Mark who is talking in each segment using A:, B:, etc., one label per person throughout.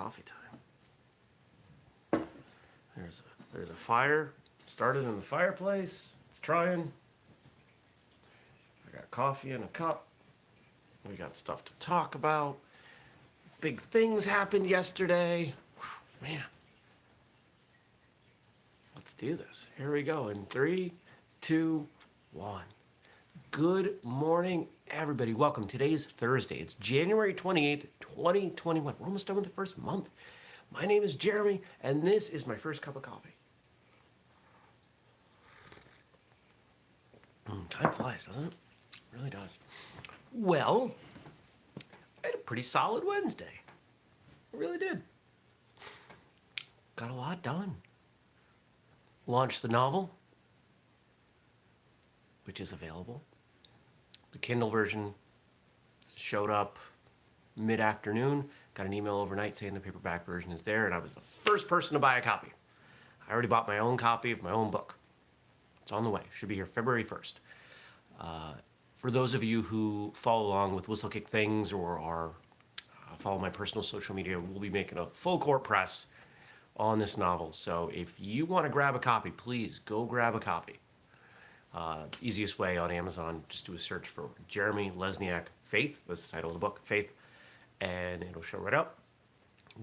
A: coffee time. There's a fire started in the fireplace. It's trying. I got coffee in a cup. We got stuff to talk about. Big things happened yesterday. Whew, man. Let's do this. Here we go in 3, 2, 1. Good morning, everybody. Welcome. Today's Thursday. It's January 28th, 2021. We're almost done with the first month. My name is Jeremy, and this is my first cup of coffee. Time flies, doesn't it? It really does. Well, I had a pretty solid Wednesday. I really did. Got a lot done. Launched the novel, which is available. The Kindle version showed up mid-afternoon. Got an email overnight saying the paperback version is there, and I was the first person to buy a copy. I already bought my own copy of my own book. It's on the way. Should be here February 1st. For those of you who follow along with whistlekick things or are follow my personal social media, we'll be making a full court press on this novel. So if you want to grab a copy, please go grab a copy. Easiest way on Amazon, just do a search for Jeremy Lesniak Faith. That's the title of the book, Faith, and it'll show right up.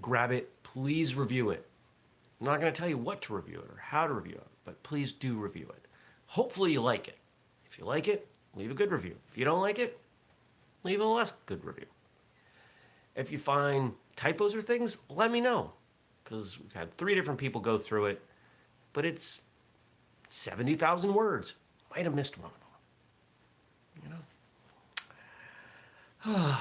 A: Grab it. Please review it. I'm not going to tell you what to review it or how to review it, but please do review it. Hopefully you like it. If you like it, leave a good review. If you don't like it, leave a less good review. If you find typos or things, let me know, because we've had 3 different people go through it, but it's 70,000 words. Might have missed one of them. You know?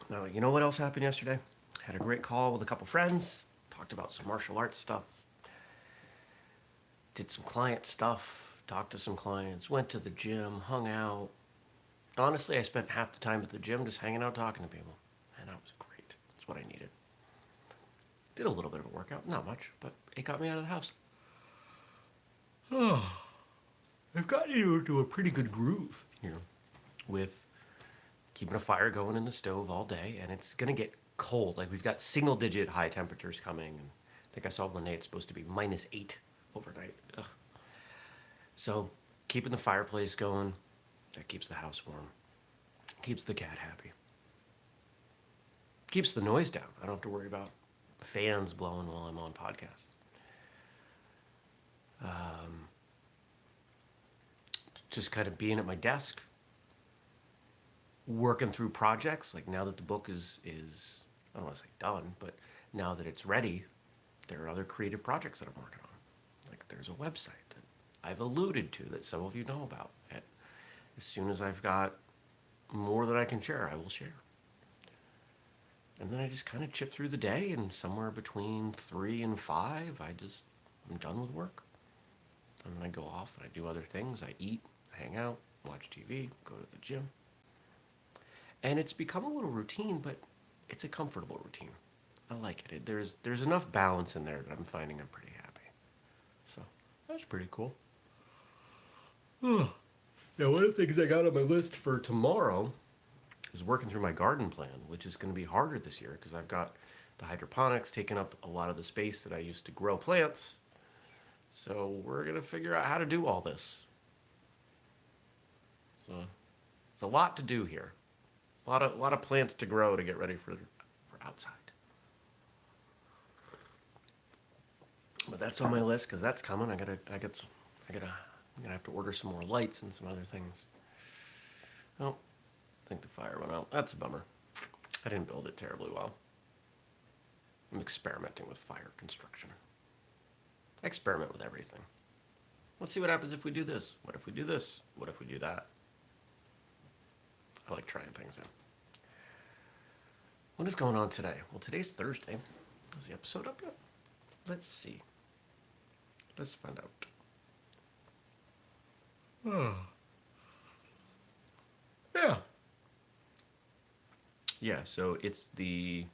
A: Now, you know what else happened yesterday? Had a great call with a couple friends. Talked about some martial arts stuff. Did some client stuff. Talked to some clients. Went to the gym. Hung out. Honestly, I spent half the time at the gym just hanging out talking to people. And that was great. That's what I needed. Did a little bit of a workout. Not much, but it got me out of the house. I've gotten into a pretty good groove here with keeping a fire going in the stove all day, and it's going to get cold. Like, we've got single-digit high temperatures coming, and I think I saw one day it's supposed to be -8 overnight. Ugh. So, keeping the fireplace going, that keeps the house warm. Keeps the cat happy. Keeps the noise down. I don't have to worry about fans blowing while I'm on podcasts. Just kind of being at my desk, working through projects. Like, now that the book is I don't want to say done, but now that it's ready, there are other creative projects that I'm working on. Like, there's a website that I've alluded to that some of you know about. And as soon as I've got more that I can share, I will share. And then I just kind of chip through the day, and somewhere between 3 and 5, I'm done with work. And then I go off and I do other things. I eat, hang out, watch TV, go to the gym. And it's become a little routine, but it's a comfortable routine. I like it. There's enough balance in there that I'm finding I'm pretty happy. So that's pretty cool. Now, one of the things I got on my list for tomorrow is working through my garden plan, which is going to be harder this year because I've got the hydroponics taking up a lot of the space that I used to grow plants. So we're going to figure out how to do all this. So it's a lot to do here. A lot of plants to grow to get ready for outside. But that's on my list because that's coming. I'm gonna have to order some more lights and some other things. Oh, I think the fire went out. That's a bummer. I didn't build it terribly well. I'm experimenting with fire construction. I experiment with everything. Let's see what happens if we do this. What if we do this? What if we do that? I like trying things out. What is going on today? Well, today's Thursday. Is the episode up yet? Let's see. Let's find out. Yeah. Yeah, so it's the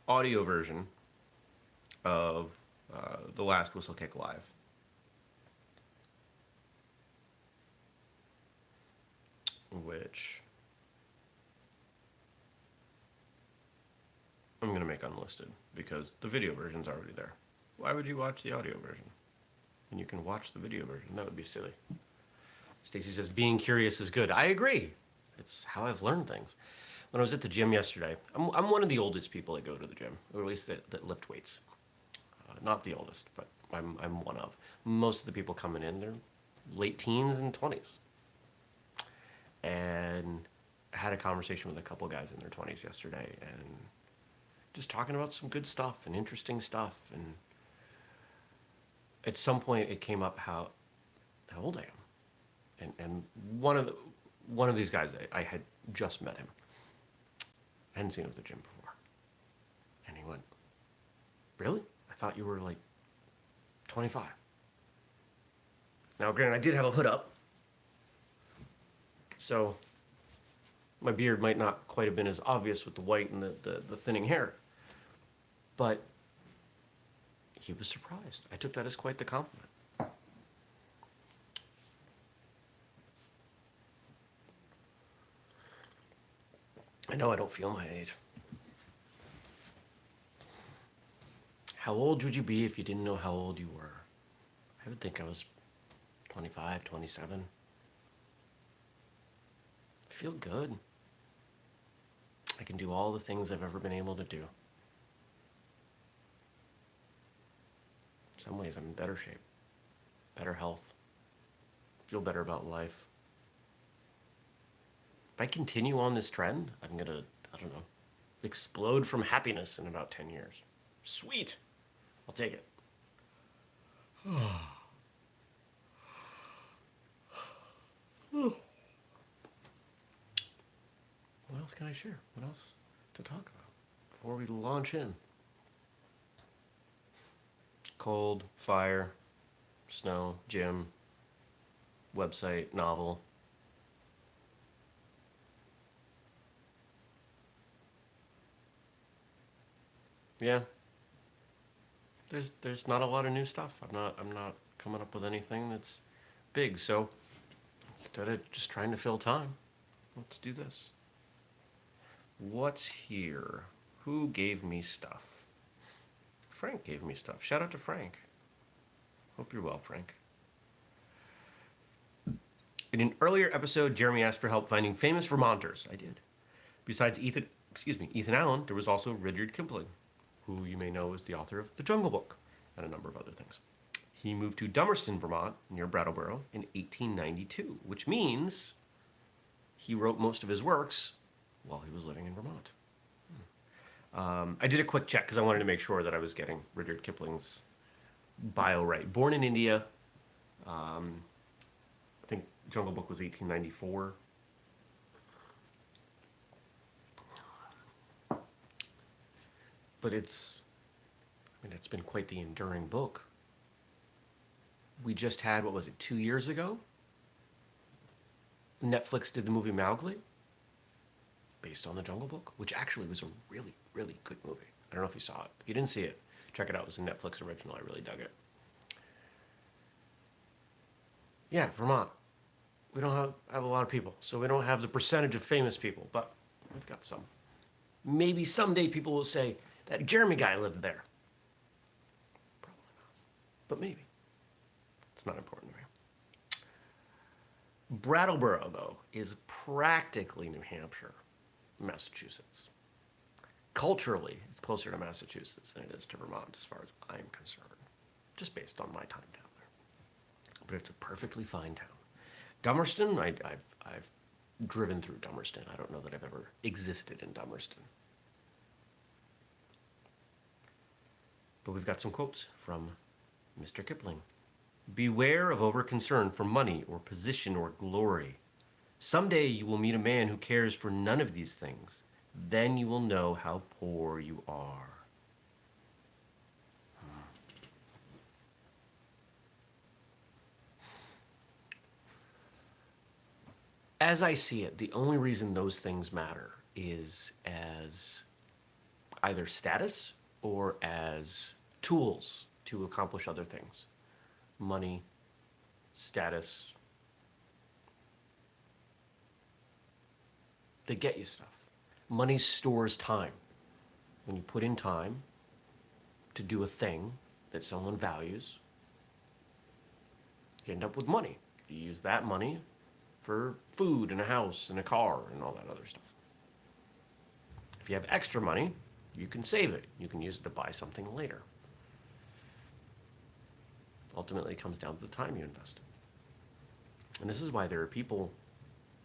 A: audio version of the last Whistlekick Live. Which I'm going to make unlisted because the video version's already there. Why would you watch the audio version? And you can watch the video version. That would be silly. Stacy says, being curious is good. I agree. It's how I've learned things. When I was at the gym yesterday, I'm one of the oldest people that go to the gym, or at least that lift weights. Not the oldest, but I'm one of. Most of the people coming in, they're late teens and 20s. And I had a conversation with a couple guys in their 20s yesterday, and just talking about some good stuff and interesting stuff. And at some point, it came up how old I am. And one of these guys, I had just met him. I hadn't seen him at the gym before. And he went, really? I thought you were like 25. Now, granted, I did have a hood up. So my beard might not quite have been as obvious with the white and the thinning hair. But he was surprised. I took that as quite the compliment. I know I don't feel my age. How old would you be if you didn't know how old you were? I would think I was 25, 27. I feel good. I can do all the things I've ever been able to do. In some ways, I'm in better shape, better health, feel better about life. If I continue on this trend, I'm gonna, I don't know, explode from happiness in about 10 years. Sweet. I'll take it. What else can I share? What else to talk about before we launch in? Cold, fire, snow, gym, website, novel. Yeah. There's not a lot of new stuff. I'm not coming up with anything that's big. So instead of just trying to fill time, let's do this. What's here? Who gave me stuff? Frank gave me stuff. Shout out to Frank. Hope you're well, Frank. In an earlier episode, Jeremy asked for help finding famous Vermonters. I did. Besides Ethan Allen, there was also Rudyard Kipling, who you may know is the author of The Jungle Book and a number of other things. He moved to Dummerston, Vermont, near Brattleboro, in 1892, which means he wrote most of his works while he was living in Vermont. I did a quick check because I wanted to make sure that I was getting Rudyard Kipling's bio right. Born in India, I think Jungle Book was 1894. But it's been quite the enduring book. We just had, 2 years ago? Netflix did the movie Mowgli, based on the Jungle Book, which actually was a really, really good movie. I don't know if you saw it. If you didn't see it, check it out. It was a Netflix original. I really dug it. Yeah, Vermont. We don't have a lot of people, so we don't have the percentage of famous people, but we've got some. Maybe someday people will say, that Jeremy guy lived there. Probably not. But maybe. It's not important to me. Brattleboro, though, is practically New Hampshire, Massachusetts. Culturally, it's closer to Massachusetts than it is to Vermont, as far as I'm concerned, just based on my time down there. But it's a perfectly fine town. Dummerston, I've driven through Dummerston. I don't know that I've ever existed in Dummerston. But we've got some quotes from Mr. Kipling. Beware of overconcern for money or position or glory. Someday you will meet a man who cares for none of these things. Then you will know how poor you are. As I see it, the only reason those things matter is as either status or as tools to accomplish other things. Money, status. They get you stuff. Money stores time. when you put in time to do a thing that someone values, you end up with money. You use that money for food and a house and a car and all that other stuff. If you have extra money, you can save it. You can use it to buy something later. Ultimately, it comes down to the time you invested. And this is why there are people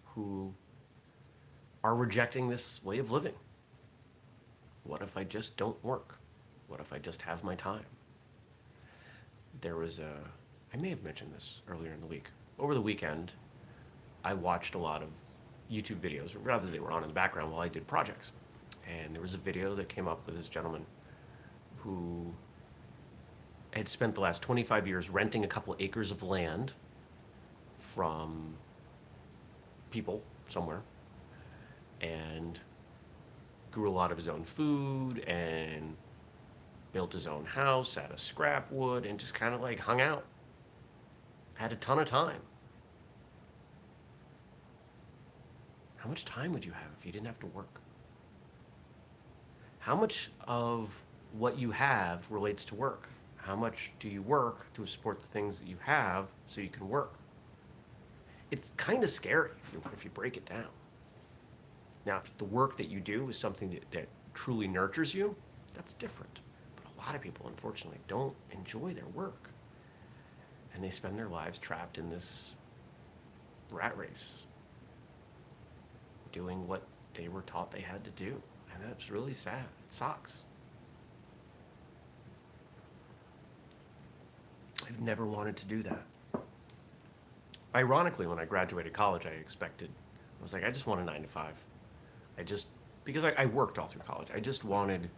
A: who are rejecting this way of living. What if I just don't work? What if I just have my time? I may have mentioned this earlier in the week. Over the weekend, I watched a lot of YouTube videos, or rather they were on in the background while I did projects. And there was a video that came up with this gentleman who had spent the last 25 years renting a couple acres of land from people somewhere and grew a lot of his own food and built his own house out of scrap wood and just kind of like hung out. Had a ton of time. How much time would you have if you didn't have to work? How much of what you have relates to work? How much do you work to support the things that you have so you can work? It's kind of scary if you break it down. Now, if the work that you do is something that truly nurtures you, that's different. But a lot of people, unfortunately, don't enjoy their work. And they spend their lives trapped in this rat race, doing what they were taught they had to do. And that's really sad. It sucks. I've never wanted to do that. Ironically, when I graduated college, I was like, I just want a 9 to 5. Because I worked all through college, I just wanted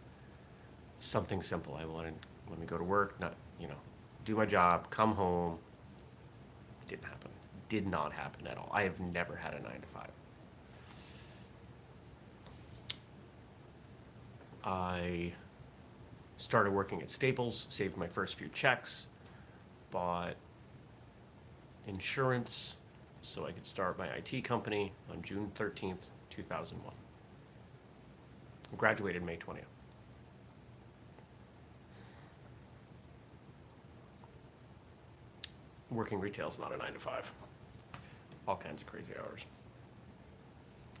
A: something simple. I wanted, let me go to work, do my job, come home. It didn't happen. Did not happen at all. I have never had a 9 to 5. I started working at Staples, saved my first few checks, bought insurance so I could start my IT company on June 13th, 2001. I graduated May 20th. Working retail is not a 9 to 5. All kinds of crazy hours.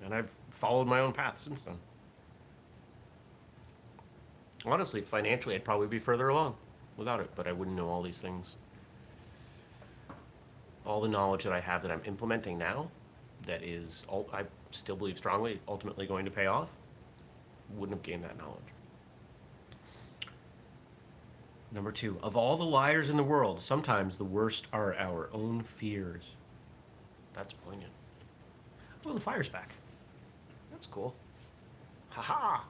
A: And I've followed my own path since then. Honestly, financially, I'd probably be further along without it, but I wouldn't know all these things. All the knowledge that I have that I'm implementing now, that is, I still believe strongly, ultimately going to pay off, wouldn't have gained that knowledge. Number 2, of all the liars in the world, sometimes the worst are our own fears. That's poignant. Oh, the fire's back. That's cool. Ha-ha!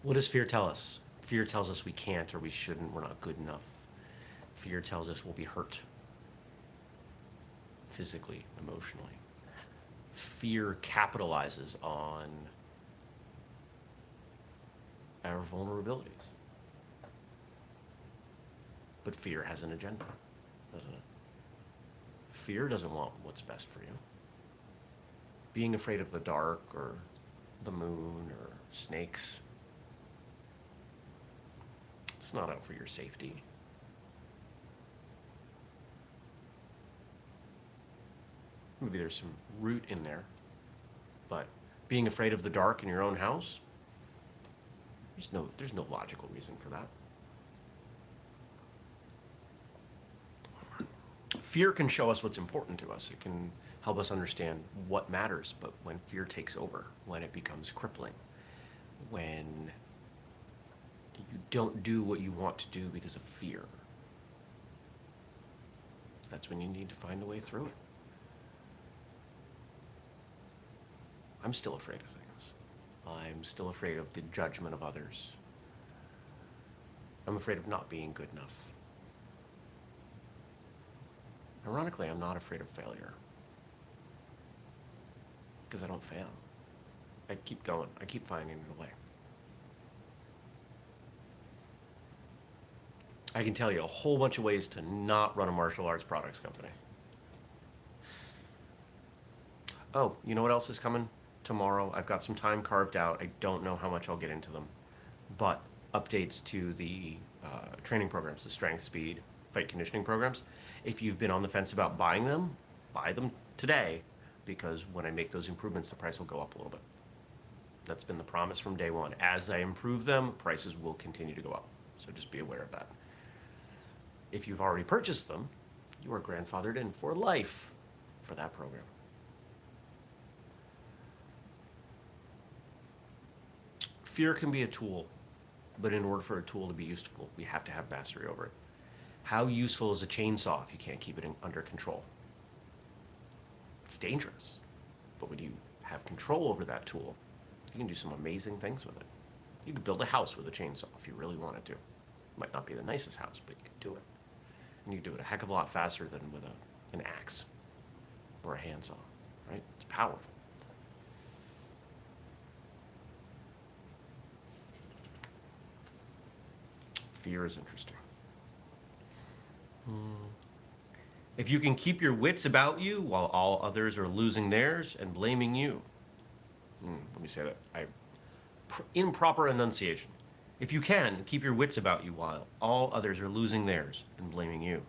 A: What does fear tell us? Fear tells us we can't or we shouldn't, we're not good enough. Fear tells us we'll be hurt. Physically, emotionally. Fear capitalizes on our vulnerabilities. But fear has an agenda, doesn't it? Fear doesn't want what's best for you. Being afraid of the dark or the moon or snakes, it's not out for your safety. Maybe there's some root in there, but being afraid of the dark in your own house, there's no logical reason for that. Fear can show us what's important to us. It can help us understand what matters, but when fear takes over, when it becomes crippling, when you don't do what you want to do because of fear, that's when you need to find a way through it. I'm still afraid of things. I'm still afraid of the judgment of others. I'm afraid of not being good enough. Ironically, I'm not afraid of failure, because I don't fail. I keep going. I keep finding a way. I can tell you a whole bunch of ways to not run a martial arts products company. Oh, you know what else is coming tomorrow. I've got some time carved out. I don't know how much I'll get into them, but updates to the training programs, the strength, speed, fight conditioning programs. If you've been on the fence about buying them, buy them today, because when I make those improvements, the price will go up a little bit. That's been the promise from day one. As I improve them, prices will continue to go up. So just be aware of that. If you've already purchased them, you are grandfathered in for life for that program. Fear can be a tool, but in order for a tool to be useful, we have to have mastery over it. How useful is a chainsaw if you can't keep it under control? It's dangerous, but when you have control over that tool, you can do some amazing things with it. You could build a house with a chainsaw if you really wanted to. Might not be the nicest house, but you could do it. And you do it a heck of a lot faster than with an axe or a handsaw, right? It's powerful. Fear is interesting. If you can keep your wits about you while all others are losing theirs and blaming you. Let me say that. Improper enunciation. If you can, keep your wits about you while all others are losing theirs and blaming you.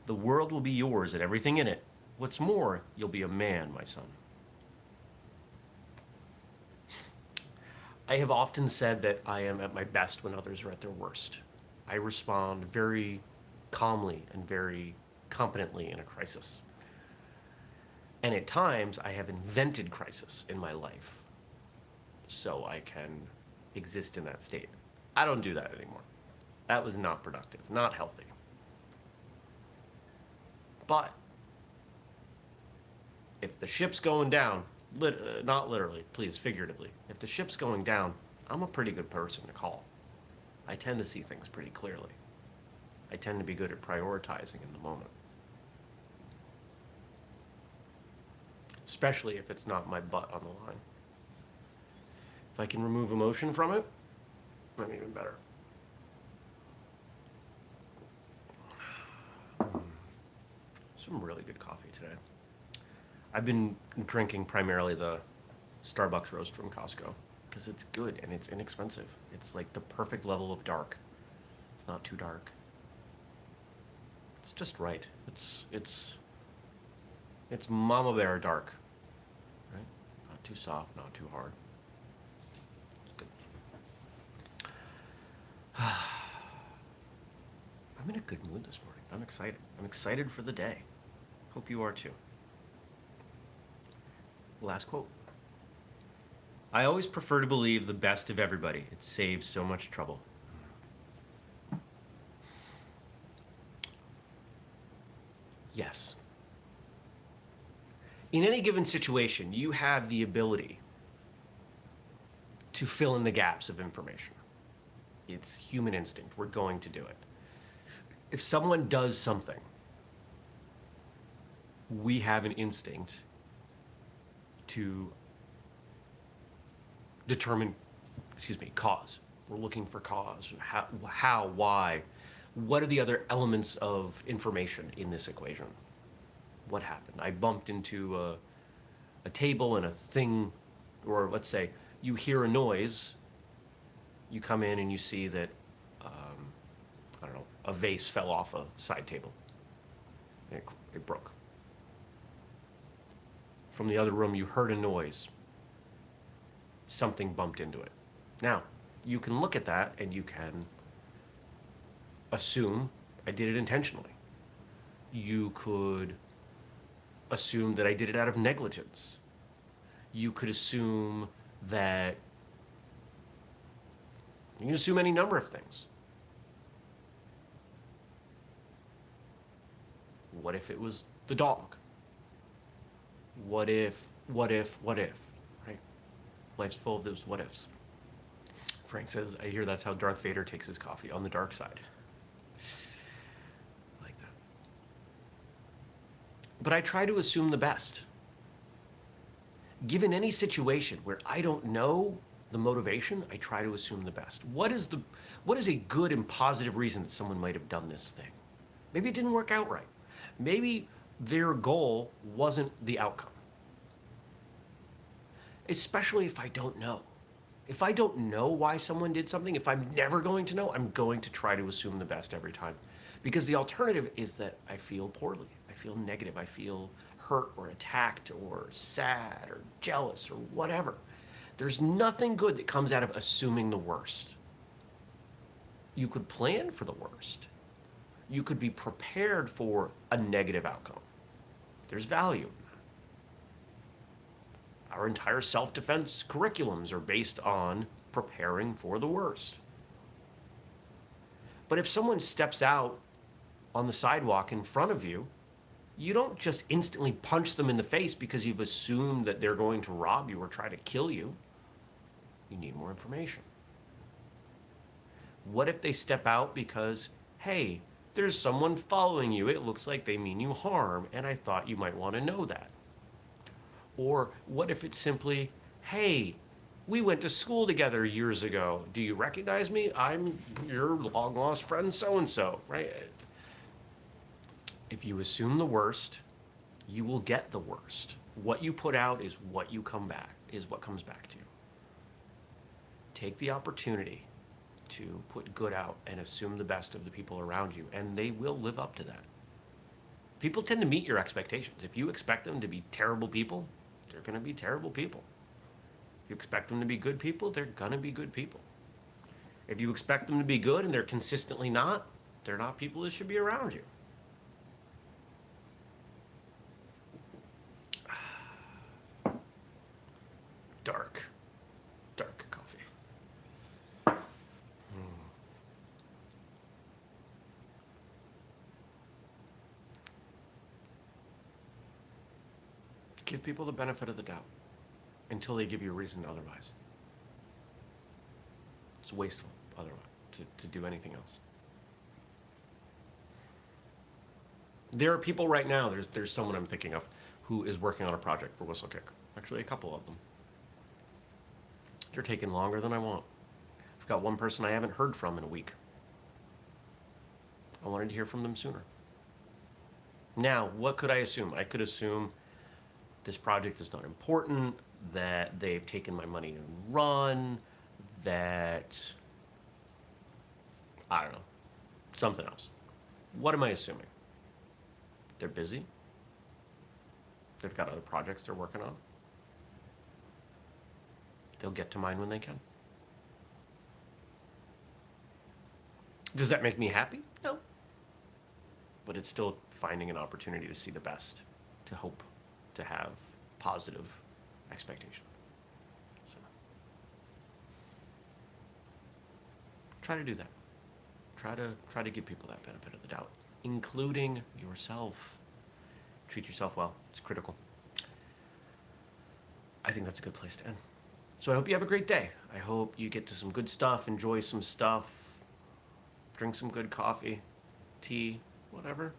A: The world will be yours and everything in it. What's more, you'll be a man, my son. I have often said that I am at my best when others are at their worst. I respond very calmly and very competently in a crisis. And at times, I have invented crisis in my life so I can exist in that state. I don't do that anymore. That was not productive, not healthy. But if the ship's going down, not literally, please, figuratively, if the ship's going down, I'm a pretty good person to call. I tend to see things pretty clearly. I tend to be good at prioritizing in the moment. Especially if it's not my butt on the line. If I can remove emotion from it, I'm even better. Some really good coffee today. I've been drinking primarily the Starbucks roast from Costco because it's good and it's inexpensive. It's like the perfect level of dark. It's not too dark. It's just right. It's mama bear dark, right? Not too soft, not too hard. It's good. I'm in a good mood this morning. I'm excited. I'm excited for the day. Hope you are too. Last quote. I always prefer to believe the best of everybody. It saves so much trouble. Yes. In any given situation, you have the ability to fill in the gaps of information. It's human instinct. We're going to do it. If someone does something, we have an instinct to determine, cause. We're looking for cause. How, why? What are the other elements of information in this equation? What happened? I bumped into a table and a thing, or let's say you hear a noise, you come in and you see that, I don't know, a vase fell off a side table. And it broke. From the other room, you heard a noise. Something bumped into it. Now, you can look at that and you can assume I did it intentionally. You could assume that I did it out of negligence. You could assume that... You can assume any number of things. What if it was the dog? What if, right? Life's full of those what ifs. Frank says, I hear that's how Darth Vader takes his coffee, on the dark side. I like that. But I try to assume the best. Given any situation where I don't know the motivation, I try to assume the best. What is a good and positive reason that someone might have done this thing? Maybe it didn't work out right. Maybe their goal wasn't the outcome. especially if I don't know. If I don't know why someone did something, if I'm never going to know, I'm going to try to assume the best every time. Because the alternative is that I feel poorly. I feel negative. I feel hurt or attacked or sad or jealous or whatever. There's nothing good that comes out of assuming the worst. You could plan for the worst. You could be prepared for a negative outcome. There's value in that. Our entire self-defense curriculums are based on preparing for the worst. But if someone steps out on the sidewalk in front of you, you don't just instantly punch them in the face because you've assumed that they're going to rob you or try to kill you. You need more information. What if they step out because, hey, there's someone following you. It looks like they mean you harm, and I thought you might want to know that. Or what if it's simply, hey, we went to school together years ago. Do you recognize me? I'm your long-lost friend so-and-so, right? If you assume the worst, you will get the worst. What you put out is what comes back to you. Take the opportunity to put good out and assume the best of the people around you, and they will live up to that. People tend to meet your expectations. If you expect them to be terrible people, they're going to be terrible people. If you expect them to be good people, they're going to be good people. If you expect them to be good and they're consistently not, they're not people that should be around you. Dark coffee. Give people the benefit of the doubt until they give you a reason otherwise. It's wasteful otherwise to do anything else. There are people right now, there's someone I'm thinking of who is working on a project for whistlekick. Actually, a couple of them. They're taking longer than I want. I've got one person I haven't heard from in a week. I wanted to hear from them sooner. Now, what could I assume? I could assume this project is not important, that they've taken my money and run, that, I don't know, something else. What am I assuming? They're busy. They've got other projects they're working on. They'll get to mine when they can. Does that make me happy? No. But it's still finding an opportunity to see the best, to hope, to have positive expectation. So try to do that. Try to give people that benefit of the doubt, including yourself. Treat yourself well. It's critical. I think that's a good place to end. So I hope you have a great day. I hope you get to some good stuff, enjoy some stuff, drink some good coffee, tea, whatever.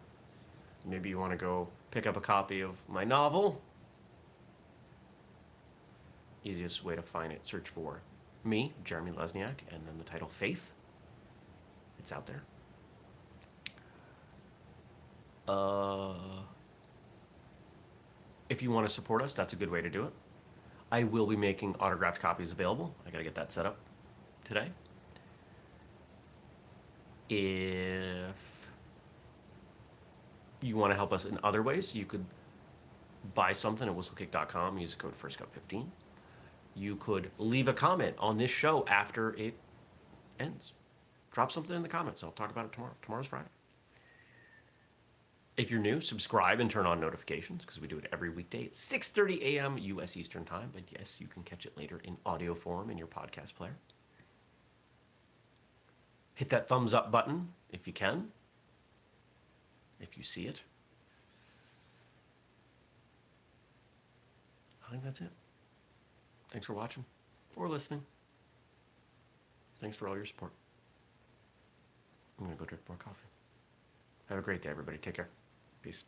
A: Maybe you want to go pick up a copy of my novel. Easiest way to find it, search for me, Jeremy Lesniak, and then the title Faith. It's out there. If you want to support us, that's a good way to do it. I will be making autographed copies available. I got to get that set up today. If you want to help us in other ways, you could buy something at whistlekick.com, use the code FIRSTCUP15. You could leave a comment on this show after it ends. Drop something in the comments. I'll talk about it tomorrow. Tomorrow's Friday. If you're new, subscribe and turn on notifications because we do it every weekday at 6:30 a.m. U.S. Eastern Time. But yes, you can catch it later in audio form in your podcast player. Hit that thumbs up button if you can, if you see it. I think that's it. Thanks for watching or listening. Thanks for all your support. I'm going to go drink more coffee. Have a great day, everybody. Take care. Peace.